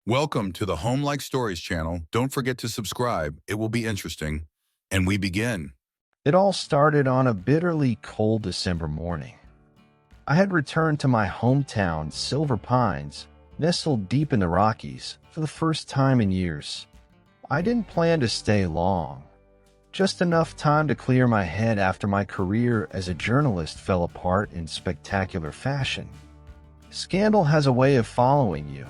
Welcome to the Home Like Stories channel. Don't forget to subscribe. It will be interesting. And we begin. It all started on a bitterly cold December morning. I had returned to my hometown, Silver Pines, nestled deep in the Rockies, for the first time in years. I didn't plan to stay long, just enough time to clear my head after my career as a journalist fell apart in spectacular fashion. Scandal has a way of following you,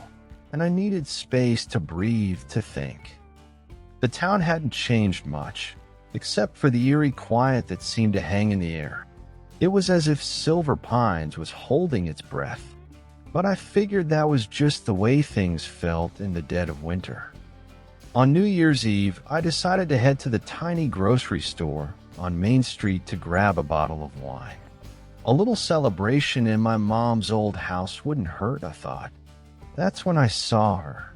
and I needed space to breathe, to think. The town hadn't changed much, except for the eerie quiet that seemed to hang in the air. It was as if Silver Pines was holding its breath, but I figured that was just the way things felt in the dead of winter. On New Year's Eve, I decided to head to the tiny grocery store on Main Street to grab a bottle of wine. A little celebration in my mom's old house wouldn't hurt, I thought. That's when I saw her.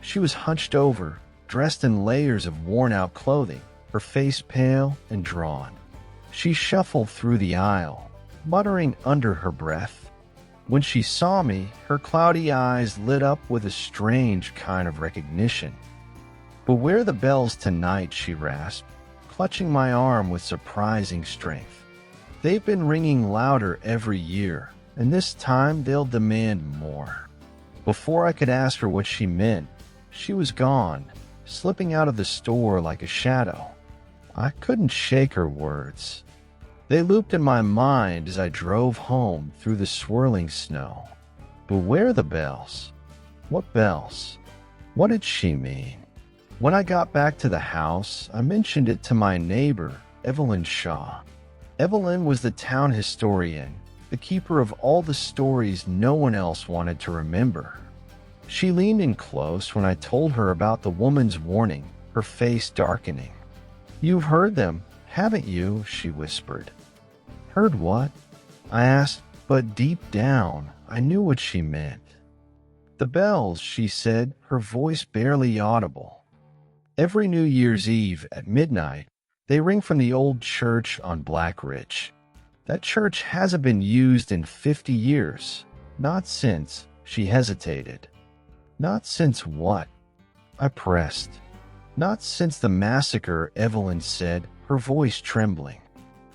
She was hunched over, dressed in layers of worn-out clothing, her face pale and drawn. She shuffled through the aisle, muttering under her breath. When she saw me, her cloudy eyes lit up with a strange kind of recognition. "Beware the bells tonight," she rasped, clutching my arm with surprising strength. "They've been ringing louder every year, and this time they'll demand more." Before I could ask her what she meant, she was gone, slipping out of the store like a shadow. I couldn't shake her words. They looped in my mind as I drove home through the swirling snow. Beware the bells. What bells? What did she mean? When I got back to the house, I mentioned it to my neighbor, Evelyn Shaw. Evelyn was the town historian, the keeper of all the stories no one else wanted to remember. She leaned in close when I told her about the woman's warning, her face darkening. "You've heard them, haven't you?" she whispered. "Heard what?" I asked, but deep down, I knew what she meant. "The bells," she said, her voice barely audible. "Every New Year's Eve at midnight, they ring from the old church on Black Ridge. That church hasn't been used in 50 years. Not since," she hesitated. "Not since what?" I pressed. "Not since the massacre," Evelyn said, her voice trembling.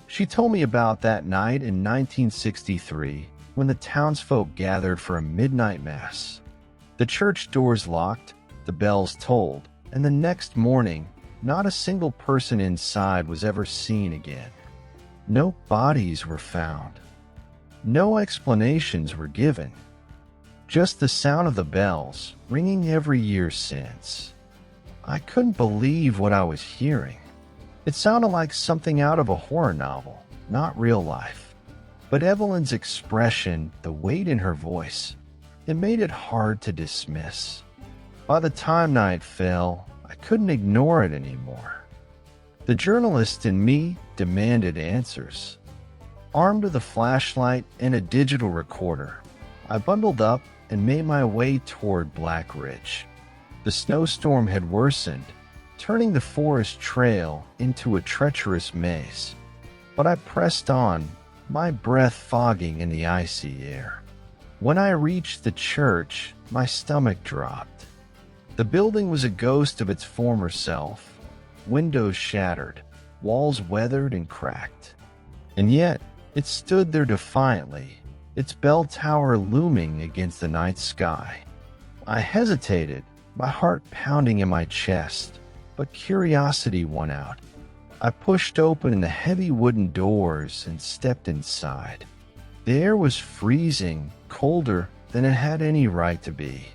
She told me about that night in 1963 when the townsfolk gathered for a midnight mass. The church doors locked, the bells tolled, and the next morning, not a single person inside was ever seen again. No bodies were found. No explanations were given. Just the sound of the bells, ringing every year since. I couldn't believe what I was hearing. It sounded like something out of a horror novel, not real life. But Evelyn's expression, the weight in her voice, it made it hard to dismiss. By the time night fell, I couldn't ignore it anymore. The journalist in me demanded answers. Armed with a flashlight and a digital recorder, I bundled up and made my way toward Black Ridge. The snowstorm had worsened, turning the forest trail into a treacherous maze. But I pressed on, my breath fogging in the icy air. When I reached the church, my stomach dropped. The building was a ghost of its former self. Windows shattered, walls weathered and cracked. And yet, it stood there defiantly, its bell tower looming against the night sky. I hesitated, my heart pounding in my chest, but curiosity won out. I pushed open the heavy wooden doors and stepped inside. The air was freezing, colder than it had any right to be.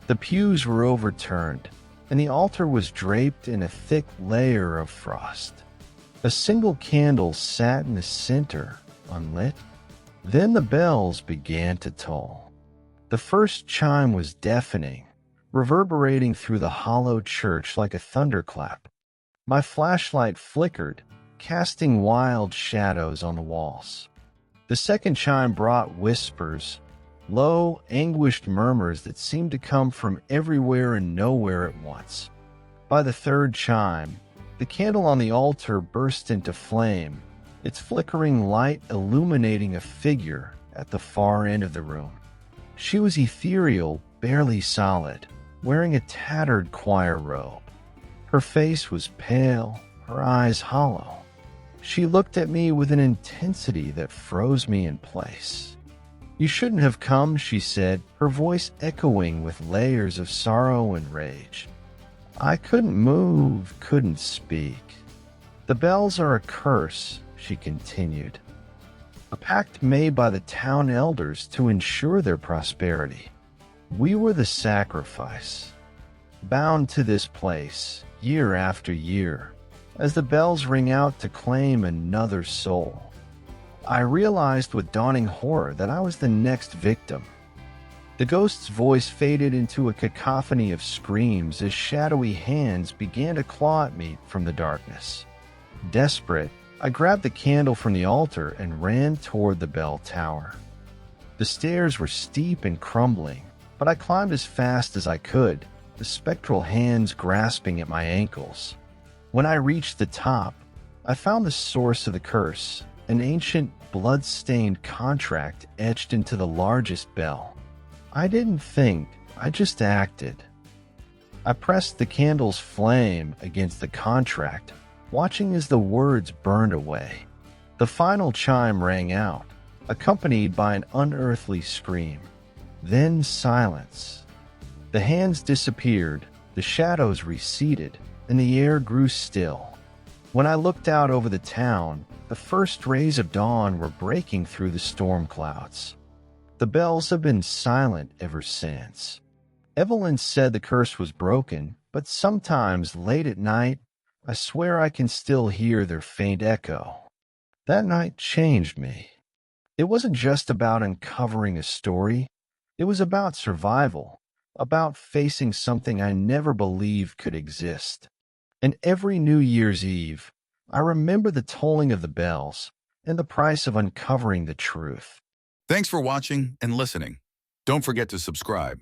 The pews were overturned, and the altar was draped in a thick layer of frost. A single candle sat in the center, unlit. Then the bells began to toll. The first chime was deafening, reverberating through the hollow church like a thunderclap. My flashlight flickered, casting wild shadows on the walls. The second chime brought whispers, low, anguished murmurs that seemed to come from everywhere and nowhere at once. By the third chime, the candle on the altar burst into flame, its flickering light illuminating a figure at the far end of the room. She was ethereal, barely solid, wearing a tattered choir robe. Her face was pale, her eyes hollow. She looked at me with an intensity that froze me in place. "You shouldn't have come," she said, her voice echoing with layers of sorrow and rage. I couldn't move, couldn't speak. "The bells are a curse," she continued. "A pact made by the town elders to ensure their prosperity. We were the sacrifice, bound to this place, year after year, as the bells ring out to claim another soul." I realized with dawning horror that I was the next victim. The ghost's voice faded into a cacophony of screams as shadowy hands began to claw at me from the darkness. Desperate, I grabbed the candle from the altar and ran toward the bell tower. The stairs were steep and crumbling, but I climbed as fast as I could, the spectral hands grasping at my ankles. When I reached the top, I found the source of the curse, an ancient, blood-stained contract etched into the largest bell. I didn't think, I just acted. I pressed the candle's flame against the contract, watching as the words burned away. The final chime rang out, accompanied by an unearthly scream. Then silence. The hands disappeared, the shadows receded, and the air grew still. When I looked out over the town, the first rays of dawn were breaking through the storm clouds. The bells have been silent ever since. Evelyn said the curse was broken, but sometimes late at night, I swear I can still hear their faint echo. That night changed me. It wasn't just about uncovering a story. It was about survival, about facing something I never believed could exist. And every New Year's Eve, I remember the tolling of the bells and the price of uncovering the truth. Thanks for watching and listening. Don't forget to subscribe.